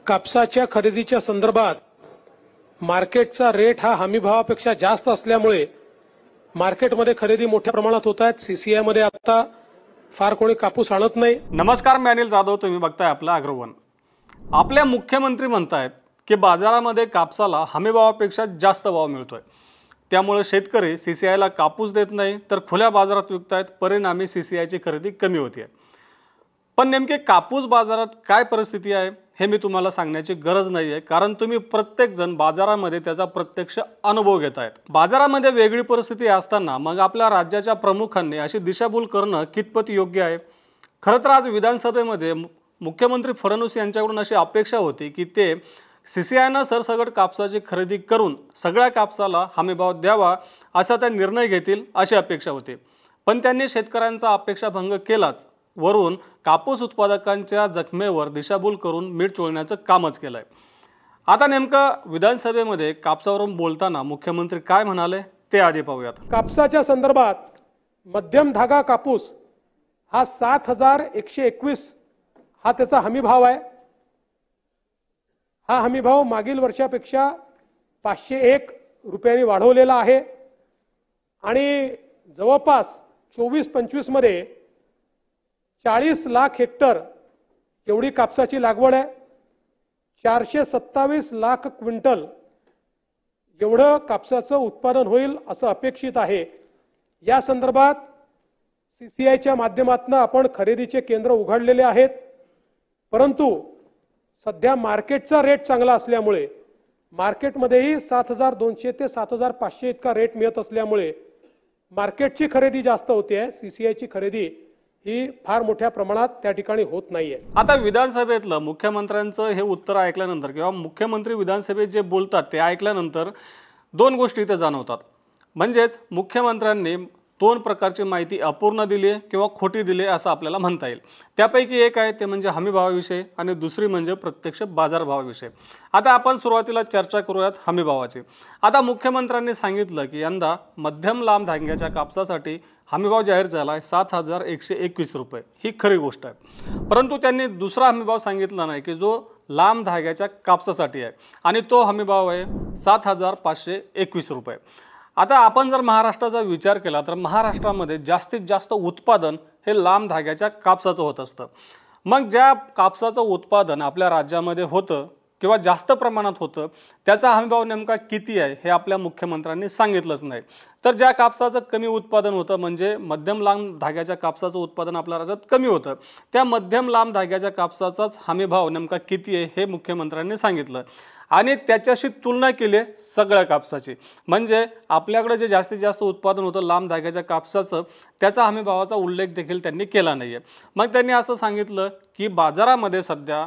कापसाच्या खरेदीच्या संदर्भात मार्केटचा रेट हा हमीभावापेक्षा जास्त असल्यामुळे मार्केटमध्ये खरेदी मोठ्या प्रमाणात होत आहेत। सीसीआय मध्ये आता फार कोणी कापूस आणत नाही। नमस्कार, मी अनिल जाधव, तुम्ही बघताय आपलं अग्रवन। आपल्या मुख्यमंत्री म्हणतायत की बाजारामध्ये कापसाला हमीभावापेक्षा जास्त भाव मिळतोय, त्यामुळे शेतकरी सीसीआयला कापूस देत नाही तर खुल्या बाजारात विकतायत, परिणामी सीसीआयची खरेदी कमी होते। पण नेमके कापूस बाजारात काय परिस्थिती आहे हे मी तुम्हाला सांगण्याची गरज नाहीये, कारण तुम्ही प्रत्येक जण बाजारामध्ये त्याचा प्रत्यक्ष अनुभव घेतायत। बाजारामध्ये वेगळी परिस्थिती असताना मग आपल्या राज्याच्या प्रमुखांनी अशी दिशाभूल करणं कितपत योग्य आहे? खरं तर आज विधानसभेमध्ये मुख्यमंत्री फडणवीस यांच्याकडून अशी अपेक्षा होती की ते सीसीआयनं सरसकट कापसाची खरेदी करून सगळ्या कापसाला हमीभाव द्यावा असा ते निर्णय घेतील अशी अपेक्षा होती। पण त्यांनी शेतकऱ्यांचा अपेक्षाभंग केलाच, वरून कापूस उत्पादकांच्या जखमेवर दिशाभूल करून मीठ चोळण्याचं कामच केलंय। आता नेमकं विधानसभेमध्ये कापसावरून बोलताना मुख्यमंत्री काय म्हणाले ते आधी पाहूयात। कापसाच्या संदर्भात मध्यम धागा कापूस हा 7121 हा त्याचा हमीभाव आहे। हा हमीभाव मागील वर्षापेक्षा 501 रुपयांनी वाढवलेला आहे आणि जवळपास 24-25 मध्ये 40 लाख हेक्टर एवढी कापसाची लागवड आहे। 427 लाख क्विंटल एवढं कापसाचं उत्पादन होईल असं अपेक्षित आहे। या संदर्भात सीसीआयच्या माध्यमातून आपण खरेदीचे केंद्र उघडलेले आहेत, परंतु सध्या मार्केटचा रेट चांगला असल्यामुळे मार्केटमध्येही 7200 ते 7500 इतका रेट मिळत असल्यामुळे मार्केटची खरेदी जास्त होते आहे। सीसीआयची खरेदी ही फार मोठ्या प्रमाणात त्या ठिकाणी होत नाहीये। आता विधानसभेतलं मुख्यमंत्र्यांचं हे उत्तर ऐकल्यानंतर किंवा मुख्यमंत्री विधानसभेत जे बोलतात ते ऐकल्यानंतर दोन गोष्टी इथे जाणवतात। म्हणजेच मुख्यमंत्र्यांनी दोन प्रकारची माहिती अपूर्ण दिली किंवा खोटी दिली असं आपल्याला म्हणता येईल। त्यापैकी एक आहे ते म्हणजे हमीभावाविषयी आणि दुसरी म्हणजे प्रत्यक्ष बाजारभावाविषयी। आता आपण सुरुवातीला चर्चा करूयात हमीभावाची। आता मुख्यमंत्र्यांनी सांगितलं की यंदा मध्यम लांब धाग्याच्या कापसासाठी हमीभाव जाहीर झाला आहे 7121 रुपये। ही खरी गोष्ट आहे, परंतु त्यांनी दुसरा हमीभाव सांगितला नाही की जो लांब धाग्याच्या कापसासाठी आहे आणि तो हमीभाव आहे 7521 रुपये। आता आपण जर महाराष्ट्राचा विचार केला तर महाराष्ट्रामध्ये जास्तीत जास्त उत्पादन हे लांब धाग्याच्या कापसाचं होत असतं। मग ज्या कापसाचं उत्पादन आपल्या राज्यामध्ये होतं किंवा जास्त प्रमाणात होतं त्याचा हमीभाव नेमका किती आहे हे आपल्या मुख्यमंत्र्यांनी सांगितलंच नाही। तर ज्या कापसाचं कमी उत्पादन होतं म्हणजे मध्यम लांब धाग्याच्या कापसाचं उत्पादन आपल्या राज्यात कमी होतं, त्या मध्यम लांब धाग्याच्या कापसाचाच हमीभाव नेमका किती आहे हे मुख्यमंत्र्यांनी सांगितलं आणि त्याच्याशी तुलना केली सगळ्या कापसाची। म्हणजे आपल्याकडे जे जास्तीत जास्त उत्पादन होतं लांब धाग्याच्या कापसाचं त्याचा हमीभावाचा उल्लेख देखील त्यांनी केला नाहीये। मग त्यांनी असं सांगितलं की बाजारामध्ये सध्या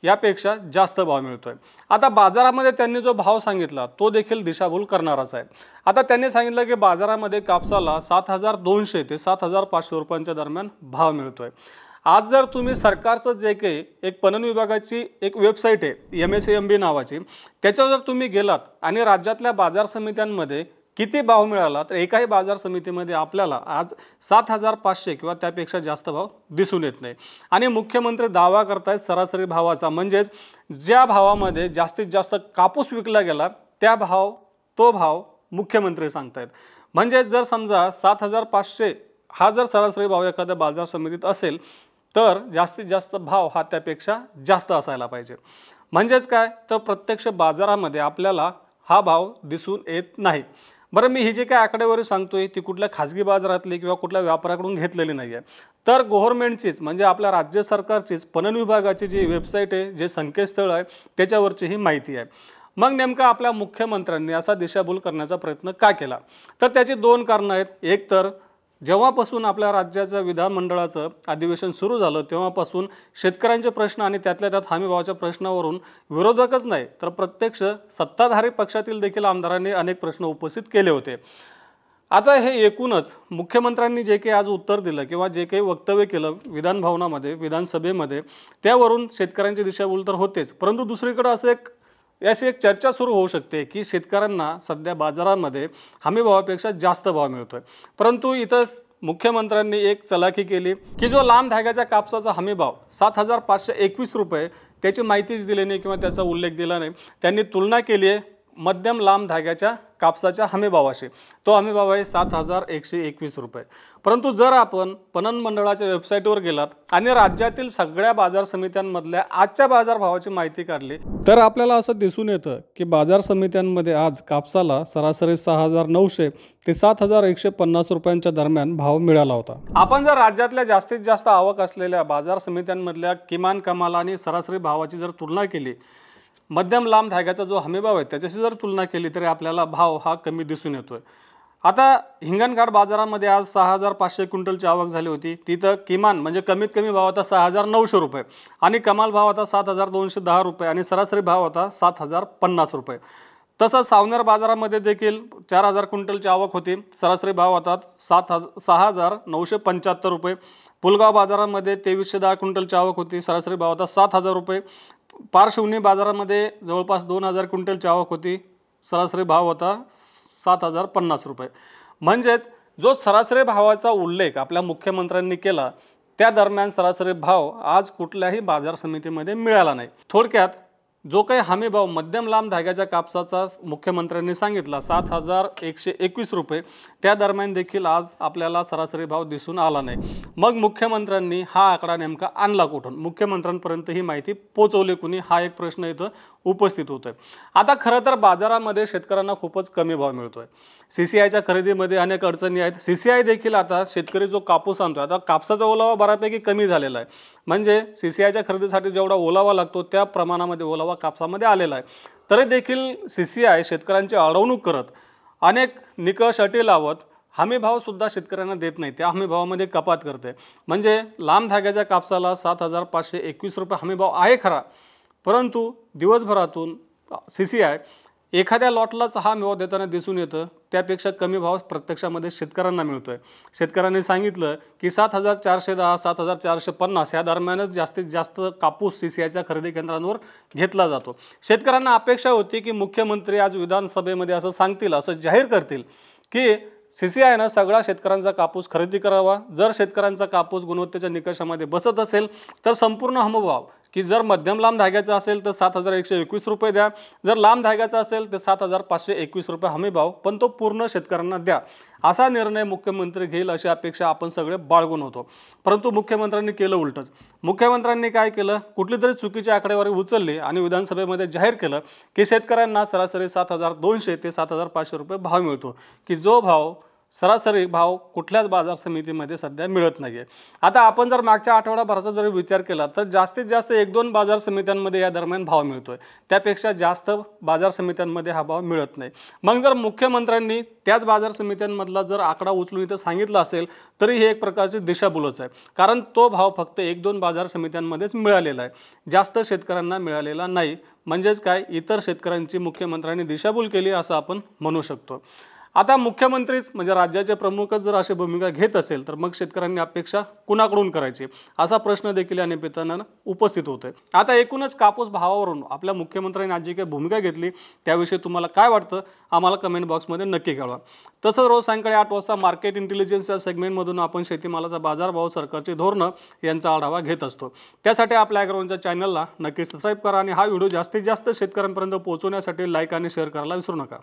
यापेक्षा जास्त भाव मिळतोय। आता बाजारामध्ये त्यांनी जो भाव सांगितला तो देखील दिशाभूल करणाराच आहे। आता त्यांनी सांगितलं की बाजारामध्ये कापसाला 7200 ते 7500 रुपयांच्या दरम्यान भाव मिळतोय। आज जर तुम्ही सरकारचं जे काही एक पणन विभागाची एक वेबसाईट आहे MSAMB नावाची, त्याच्यावर जर तुम्ही गेलात आणि राज्यातल्या बाजार समित्यांमध्ये किती भाव मिळाला तर एकाही बाजार समितीमध्ये आपल्याला आज 7500 किंवा त्यापेक्षा जास्त भाव दिसून येत नाही। आणि मुख्यमंत्री दावा करतायत सरासरी भावाचा, म्हणजेच ज्या भावामध्ये जास्तीत जास्त कापूस विकला गेला तो भाव मुख्यमंत्री सांगतायत। म्हणजे जर समजा 7500 हा जर सरासरी भाव एखाद्या बाजार समितीत असेल तर जास्तीत जास्त भाव हा त्यापेक्षा जास्त असायला पाहिजे। म्हणजेच काय तर प्रत्यक्ष बाजारामध्ये आपल्याला हा भाव दिसून येत नाही। बरं, मी ही जी काय आकडेवारी सांगतोय ती कुठल्या खाजगी बाजारातली किंवा कुठल्या व्यापाऱ्याकडून घेतलेली नाही आहे, तर गव्हर्नमेंटचीच म्हणजे आपल्या राज्य सरकारचीच पणन विभागाची जी वेबसाईट आहे, जे संकेतस्थळ आहे त्याच्यावरची ही माहिती आहे। मग नेमका आपल्या मुख्यमंत्र्यांनी असा दिशाभूल करण्याचा प्रयत्न का केला तर त्याची दोन कारणं आहेत। एक तर जेव्हापासून आपल्या राज्याचं विधानमंडळाचं अधिवेशन सुरू झालं तेव्हापासून शेतकऱ्यांचे प्रश्न आणि त्यातल्या त्यात हमीभावाच्या प्रश्नावरून विरोधकच नाही तर प्रत्यक्ष सत्ताधारी पक्षातील देखील आमदारांनी अनेक प्रश्न उपस्थित केले होते। आता हे एकूणच मुख्यमंत्र्यांनी जे काही आज उत्तर दिलं किंवा जे काही वक्तव्य केलं विधान भवनामध्ये विधानसभेमध्ये त्यावरून शेतकऱ्यांची दिशाभूल तर होतेच, परंतु दुसरीकडे अशी एक चर्चा सुरू होऊ शकते की शेतकऱ्यांना सध्या बाजारामध्ये हमीभावापेक्षा जास्त भाव मिळतोय। परंतु इथं मुख्यमंत्र्यांनी एक चलाखी केली की जो लांब धाग्याच्या कापसाचा हमीभाव 7521 रुपये त्याची माहितीच दिली नाही किंवा त्याचा उल्लेख दिला नाही। त्यांनी तुलना केली आहे मध्यम लांब धाग्याच्या कापसाच्या हमीभावाशी। तो हमीभाव आहे 7,121 रुपये। परंतु जर आपण पणन मंडळाच्या वेबसाईटवर गेलात आणि राज्यातील सगळ्या बाजार समित्यांमधल्या आजच्या बाजारभावाची माहिती काढली तर आपल्याला असं दिसून येतं की बाजार समित्यांमध्ये आज कापसाला सरासरी 6,900 ते 7,150 रुपयांच्या दरम्यान भाव मिळाला होता। आपण जर राज्यातल्या जास्तीत जास्त आवक असलेल्या बाजार समित्यांमधल्या किमान कमाल आणि सरासरी भावाची जर तुलना केली, मध्यम लांब धाग्याचा जो हमीभाव आहे त्याच्याशी जर तुलना केली तरी आपल्याला भाव हा कमी दिसून येतोय। आता हिंगणघाट बाजारामध्ये आज 6,500 क्विंटलची आवक झाली होती। तिथं किमान म्हणजे कमीत कमी भाव होता 6,900 रुपये आणि कमाल भाव होता 7,210 रुपये आणि सरासरी भाव होता 7,050 रुपये। तसंच सावनेर बाजारामध्ये देखील 4,000 क्विंटलची आवक होती, सरासरी भाव होतात 6,975 रुपये। पुलगाव बाजारामध्ये 2,310 क्विंटलची आवक होती, सरासरी भाव होता 7,000 रुपये। पारशिवनी बाजारामध्ये जवळपास 2,000 क्विंटलची आवक होती, सरासरी भाव होता 7,050 रुपये। म्हणजेच जो सरासरी भावाचा उल्लेख आपल्या मुख्यमंत्र्यांनी केला त्या दरम्यान सरासरी भाव आज कुठल्याही बाजार समितीमध्ये मिळाला नाही। थोडक्यात जो काही हमीभाव मध्यम लांब धाग्याच्या कापसाचा मुख्यमंत्र्यांनी सांगितला 7,121 रुपये, त्या दरम्यान देखील आज आपल्याला सरासरी भाव दिसून आला नाही। मग मुख्यमंत्र्यांनी हा आकडा नेमका आणला कुठून, मुख्यमंत्र्यांपर्यंत ही माहिती पोहोचवली कुणी, हा एक प्रश्न इथं उपस्थित होतोय। आता खरं तर बाजारामध्ये शेतकऱ्यांना खूपच कमी भाव मिळतोय। CCIच्या खरेदीमध्ये अनेक अडचणी आहेत। CCI देखील आता शेतकरी जो कापूस आणतोय, आता कापसाचा ओलावा बऱ्यापैकी कमी झालेला आहे, म्हणजे CCIच्या खरेदीसाठी जेवढा ओलावा लागतो त्या प्रमाणामध्ये ओलावा कापसामध्ये आलेला आहे। तरी देखील CCI शेतकऱ्यांची अडवणूक करत अनेक निकष अटी लावत हमीभाव सुद्धा शेतकऱ्यांना देत नाही, त्या हमीभावामध्ये कपात करते। म्हणजे लांब धाग्याच्या कापसाला 7,521 रुपये हमीभाव आहे खरा, परंतु दिवसभरातून CCI एखाद्या लॉटलाच हा हमीभाव देताना दिसून येतं, त्यापेक्षा कमी भाव प्रत्यक्षामध्ये शेतकऱ्यांना मिळतोय। शेतकऱ्यांनी सांगितलं की 7,410 7,450 या दरम्यानच जास्तीत जास्त कापूस CCIच्या खरेदी केंद्रांवर घेतला जातो। शेतकऱ्यांना अपेक्षा होती की मुख्यमंत्री आज विधानसभेमध्ये असं सांगतील, असं जाहीर करतील की CCIनं सगळा शेतकऱ्यांचा कापूस खरेदी करावा। जर शेतकऱ्यांचा कापूस गुणवत्तेच्या निकषामध्ये बसत असेल तर संपूर्ण हमीभाव की जर मध्यम लांब धाग्याचा असेल तर 7,121 रुपये द्या, जर लांब धाग्याचा असेल तर 7,521 रुपये हमीभाव, पण तो पूर्ण शेतकऱ्यांना द्या, असा निर्णय मुख्यमंत्री घेईल अशी अपेक्षा आपण सगळे बाळगून होतो। परंतु मुख्यमंत्र्यांनी केलं उलटच। मुख्यमंत्र्यांनी काय केलं, कुठली तरी चुकीची आकडेवारी उचलली आणि विधानसभेमध्ये जाहीर केलं की शेतकऱ्यांना सरासरी 7,200 ते 7,500 रुपये भाव मिळतो, की जो भाव सरासरी भाव कुठल्याच बाजार समितीमध्ये सध्या मिळत नाहीये। आता आपण जर मागच्या आठवडाभराचा जर विचार केला तर जास्तीत जास्त 1-2 बाजार समित्यांमध्ये या दरम्यान भाव मिळतोय, त्यापेक्षा जास्त बाजार समित्यांमध्ये हा भाव मिळत नाही। मग जर मुख्यमंत्र्यांनी त्याच बाजार समित्यांमधला जर आकडा उचलून इथं सांगितला असेल तरी हे एक प्रकारची दिशाभूलच आहे, कारण तो भाव फक्त 1-2 बाजार समित्यांमध्येच मिळालेला आहे, जास्त शेतकऱ्यांना मिळालेला नाही। म्हणजेच काय, इतर शेतकऱ्यांची मुख्यमंत्र्यांनी दिशाभूल केली असं आपण म्हणू शकतो। आता मुख्यमंत्रीच म्हणजे राज्याचे प्रमुखच जर अशी भूमिका घेत असेल तर मग शेतकऱ्यांनी अपेक्षा कुणाकडून करायची, असा प्रश्न देखील या निमित्तानं उपस्थित होतोय। आता एकूणच कापूस भावावरून आपल्या मुख्यमंत्र्यांनी आज जी काही भूमिका घेतली त्याविषयी तुम्हाला काय वाटतं आम्हाला कमेंट बॉक्समध्ये नक्की कळवा। तसंच रोज सायंकाळी 8 वाजता मार्केट इंटेलिजन्स या सेगमेंटमधून आपण शेतीमालाचा बाजारभाव, सरकारची धोरणं यांचा आढावा घेत असतो। त्यासाठी आपल्या ॲग्रोवनच्या चॅनलला नक्की सबस्क्राईब करा आणि हा व्हिडिओ जास्तीत जास्त शेतकऱ्यांपर्यंत पोहोचवण्यासाठी लाईक आणि शेअर करायला विसरू नका।